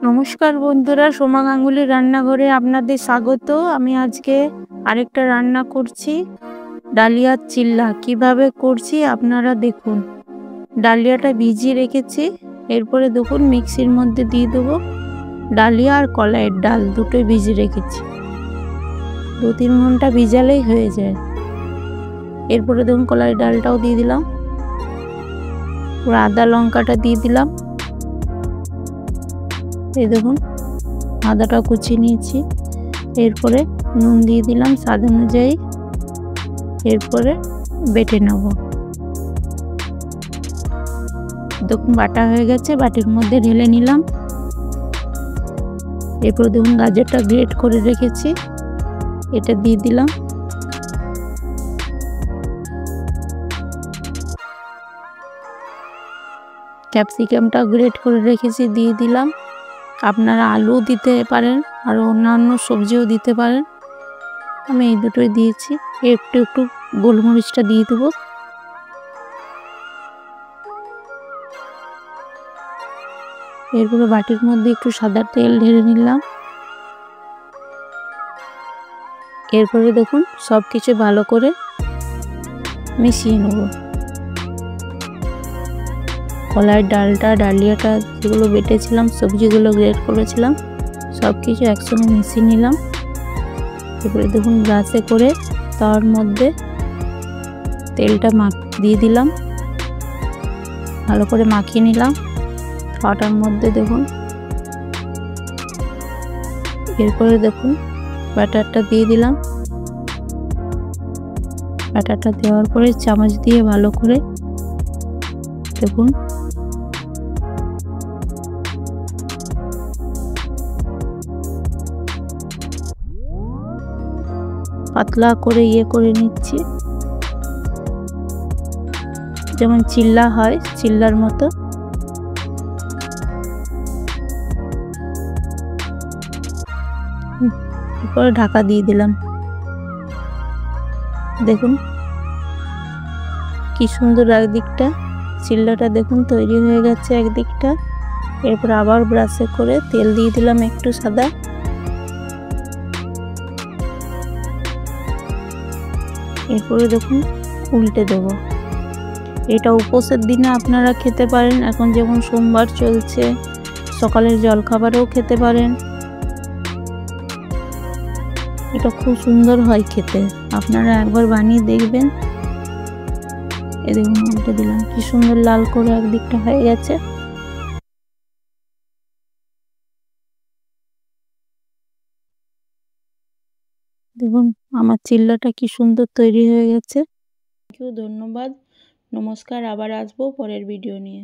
নমস্কার বন্ধুরা, সোমা গাঙ্গুলির রান্নাঘরে আপনাদের স্বাগত। আমি আজকে আরেকটা রান্না করছি, ডালিয়ার চিল্লা। কিভাবে করছি আপনারা দেখুন। ডালিয়াটা ভিজিয়ে রেখেছি, এরপরে দেখুন মিক্সির মধ্যে দিয়ে দেবো ডালিয়া আর কলাইয়ের ডাল, দুটোই ভিজিয়ে রেখেছি। 2-3 ঘন্টা ভিজালেই হয়ে যায়। এরপরে দেখুন কলাইয়ের ডালটাও দিয়ে দিলাম, আদা লঙ্কাটা দিয়ে দিলাম। এই দেখুন আদাটা কুচিয়ে নিয়েছি। এরপরে নুন দিয়ে দিলাম স্বাদ অনুযায়ী। এরপরে বেটে নেব। দেখুন বাটা হয়ে গেছে, বাটির মধ্যে ঢেলে নিলাম। এরপরে দেখুন গাজরটা গ্রেট করে রেখেছি, এটা দিয়ে দিলাম। ক্যাপসিকামটা গ্রেট করে রেখেছি, দিয়ে দিলাম। আপনারা আলু দিতে পারেন আর অন্যান্য সবজিও দিতে পারেন, আমি এই দুটোই দিয়েছি। একটু একটু গোলমরিচটা দিয়ে দেবো। এরপরে বাটির মধ্যে একটু সাদা তেল ঢেলে নিলাম। এরপরে দেখুন সব কিছু ভালো করে মিশিয়ে নেব। কলাইয়ের ডালটা, ডালিয়াটা যেগুলো বেটেছিলাম, সবজিগুলো গ্রেট করেছিলাম, সব কিছু একসঙ্গে মিশিয়ে নিলাম। এরপরে দেখুন গ্লাসে করে তার মধ্যে তেলটা দিয়ে দিলাম, ভালো করে মাখিয়ে নিলাম পাটার মধ্যে। দেখুন এরপরে দেখুন ব্যাটারটা দিয়ে দিলাম। ব্যাটারটা দেওয়ার পরে চামচ দিয়ে ভালো করে দেখুন পাতলা করে করে নিচ্ছি, যেমন চিল্লা হয়, চিল্লার মতো। এরপরে ঢাকা দিয়ে দিলাম। দেখুন কি সুন্দর একদিকটা চিল্লাটা দেখুন তৈরি হয়ে গেছে একদিকটা। এরপর আবার ব্রাশে করে তেল দিয়ে দিলাম একটু সাদা। এরপরে দেখুন উল্টে দেব। এটা উপোসের দিনে আপনারা খেতে পারেন, এখন যেমন সোমবার চলছে, সকালের জলখাবারেও খেতে পারেন। এটা খুব সুন্দর হয় খেতে, আপনারা একবার বানিয়ে দেখবেন। এই দেখুন উল্টে দিলাম, কি সুন্দর লাল করে একদিকটা হয়ে গেছে। দেখুন আমার চিল্লাটা কি সুন্দর তৈরি হয়ে গেছে। ধন্যবাদ, নমস্কার। আবার আসবো পরের ভিডিও নিয়ে।